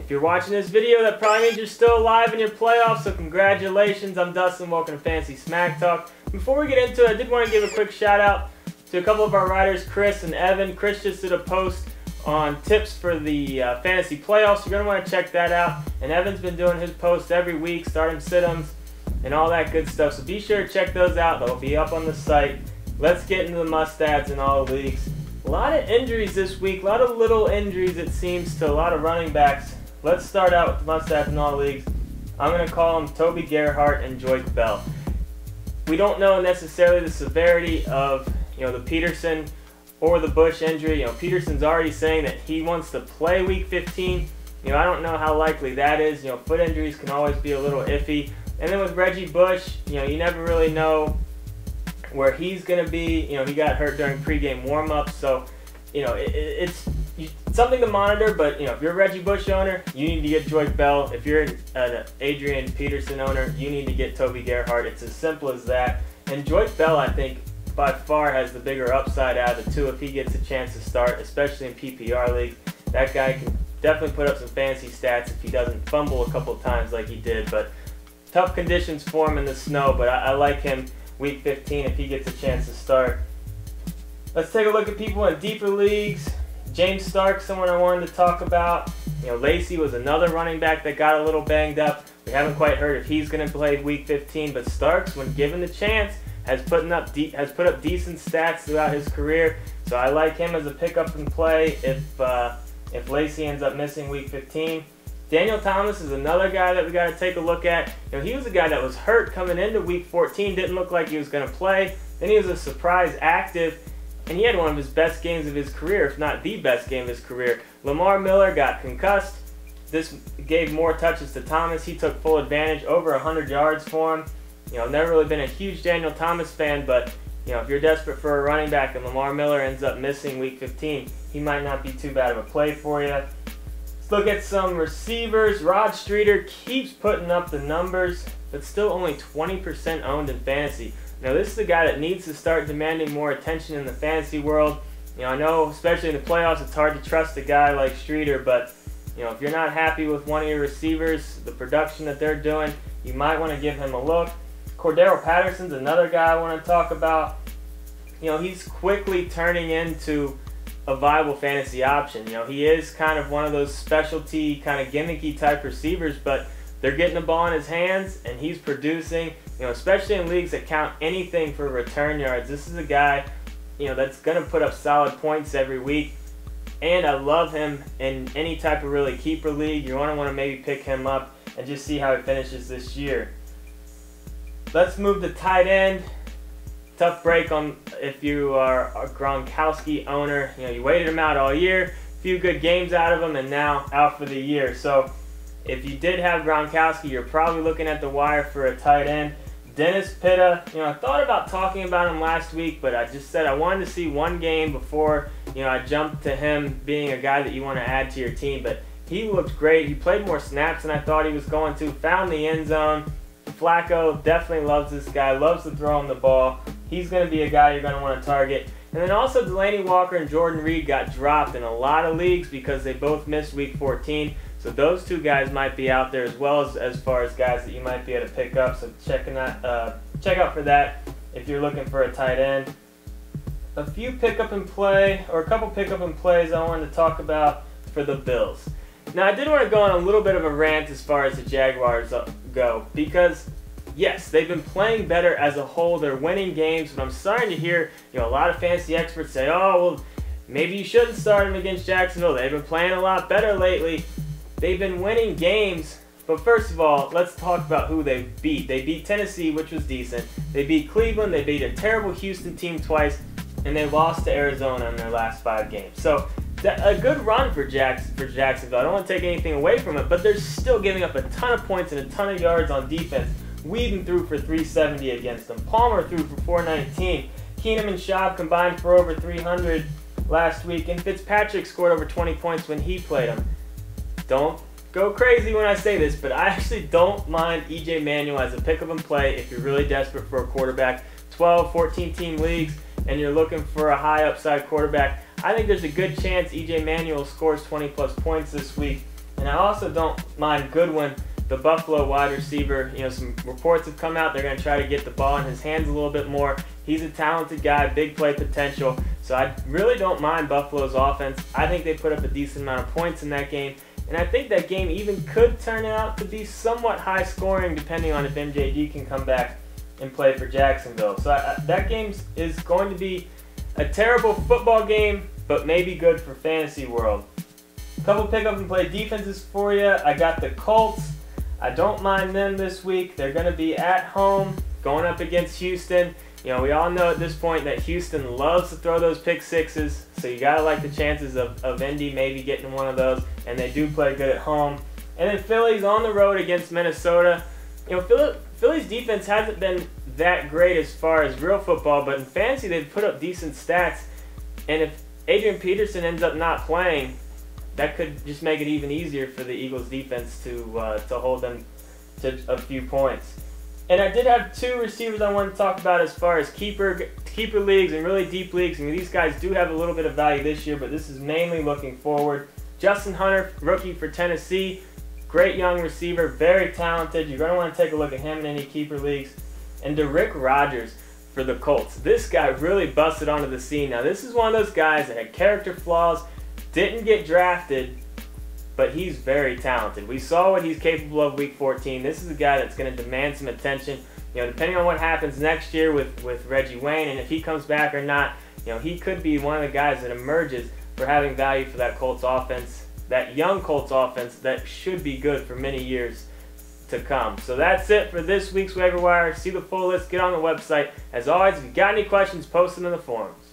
If you're watching this video, that probably means you're still alive in your playoffs, so congratulations. I'm Dustin, welcome to Fantasy Smack Talk. Before we get into it, I did want to give a quick shout out to a couple of our writers, Chris and Evan. Chris just did a post on tips for the fantasy playoffs. You're going to want to check that out. And Evan's been doing his posts every week, starting sit-ems and all that good stuff. So be sure to check those out. They'll be up on the site. Let's get into the must-adds in all the leagues. A lot of injuries this week, a lot of little injuries it seems to a lot of running backs. Let's start out with the must-adds in all the leagues. I'm going to call them Toby Gerhart and Joyce Bell. We don't know necessarily the severity of the Peterson or the Bush injury. Peterson's already saying that he wants to play Week 15. I don't know how likely that is. Foot injuries can always be a little iffy. And then with Reggie Bush, you never really know where he's going to be. He got hurt during pregame warm-ups, so it's something to monitor. But if you're a Reggie Bush owner, you need to get Joyce Bell. If you're an Adrian Peterson owner, you need to get Toby Gerhart. It's as simple as that. And Joyce Bell, I think, by far has the bigger upside out of the two if he gets a chance to start, especially in PPR league. That guy can definitely put up some fancy stats if he doesn't fumble a couple of times like he did. But tough conditions for him in the snow, but I like him Week 15 if he gets a chance to start. Let's take a look at people in deeper leagues. James Stark, someone I wanted to talk about. Lacey was another running back that got a little banged up. We haven't quite heard if he's going to play Week 15, but Starks, when given the chance, has put up decent stats throughout his career. So I like him as a pickup and play if Lacey ends up missing Week 15. Daniel Thomas is another guy that we got to take a look at. He was a guy that was hurt coming into Week 14, didn't look like he was going to play. Then he was a surprise active, and he had one of his best games of his career, if not the best game of his career. Lamar Miller got concussed. This gave more touches to Thomas. He took full advantage, over 100 yards for him. I've never really been a huge Daniel Thomas fan, but if you're desperate for a running back and Lamar Miller ends up missing Week 15, he might not be too bad of a play for you. Let's look at some receivers. Rod Streeter keeps putting up the numbers, but still only 20% owned in fantasy. Now, this is a guy that needs to start demanding more attention in the fantasy world. I know, especially in the playoffs, it's hard to trust a guy like Streeter, but if you're not happy with one of your receivers, the production that they're doing, you might want to give him a look. Cordero Patterson's another guy I want to talk about. He's quickly turning into a viable fantasy option. He is kind of one of those specialty, kind of gimmicky type receivers, but they're getting the ball in his hands and he's producing, especially in leagues that count anything for return yards. This is a guy, that's going to put up solid points every week. And I love him in any type of really keeper league. You're going to want to maybe pick him up and just see how he finishes this year. Let's move to tight end. Tough break on if you are a Gronkowski owner. You waited him out all year, few good games out of him, and now out for the year. So if you did have Gronkowski, you're probably looking at the wire for a tight end. Dennis Pitta, I thought about talking about him last week, but I just said I wanted to see one game before I jumped to him being a guy that you want to add to your team. But he looked great. He played more snaps than I thought he was going to. Found the end zone. Flacco definitely loves this guy, loves to throw him the ball. He's going to be a guy you're going to want to target. And then also Delaney Walker and Jordan Reed got dropped in a lot of leagues because they both missed Week 14. So those two guys might be out there as well as far as guys that you might be able to pick up. So check out for that if you're looking for a tight end. A few pick up and play, or a couple pick up and plays I wanted to talk about for the Bills. Now, I did want to go on a little bit of a rant as far as the Jaguars go, because yes, they've been playing better as a whole. They're winning games, but I'm starting to hear a lot of fantasy experts say, oh, well, maybe you shouldn't start them against Jacksonville. They've been playing a lot better lately. They've been winning games, but first of all, let's talk about who they beat. They beat Tennessee, which was decent. They beat Cleveland. They beat a terrible Houston team twice, and they lost to Arizona in their last 5 games. So a good run for Jacksonville. I don't want to take anything away from it, but they're still giving up a ton of points and a ton of yards on defense. Whedon threw for 370 against them. Palmer threw for 419. Keenum and Schaub combined for over 300 last week, and Fitzpatrick scored over 20 points when he played them. Don't go crazy when I say this, but I actually don't mind E.J. Manuel as a pick-up and play if you're really desperate for a quarterback. 12, 14-team leagues, and you're looking for a high upside quarterback. I think there's a good chance E.J. Manuel scores 20-plus points this week. And I also don't mind Goodwin, the Buffalo wide receiver. You know, some reports have come out they're going to try to get the ball in his hands a little bit more. He's a talented guy, big play potential. So I really don't mind Buffalo's offense. I think they put up a decent amount of points in that game. And I think that game even could turn out to be somewhat high scoring depending on if MJD can come back and play for Jacksonville. So that game is going to be a terrible football game, but maybe good for fantasy world. A couple pick up and play defenses for you. I got the Colts. I don't mind them this week. They're going to be at home going up against Houston. You know, we all know at this point that Houston loves to throw those pick sixes, so you got to like the chances of Indy maybe getting one of those, and they do play good at home. And then Philly's on the road against Minnesota. You know, Philly's defense hasn't been that great as far as real football, but in fantasy they've put up decent stats, and if Adrian Peterson ends up not playing, that could just make it even easier for the Eagles defense to hold them to a few points. And I did have two receivers I want to talk about as far as keeper leagues and really deep leagues. I mean, these guys do have a little bit of value this year, but this is mainly looking forward. Justin Hunter, rookie for Tennessee, great young receiver, very talented. You're going to want to take a look at him in any keeper leagues. And Derrick Rogers for the Colts. This guy really busted onto the scene. Now, this is one of those guys that had character flaws, didn't get drafted, but he's very talented. We saw what he's capable of week 14. This is a guy that's going to demand some attention. You know, depending on what happens next year with Reggie Wayne and if he comes back or not, you know, he could be one of the guys that emerges for having value for that Colts offense, that young Colts offense that should be good for many years to come. So that's it for this week's Waiver Wire. See the full list, get on the website. As always, if you got any questions, post them in the forums.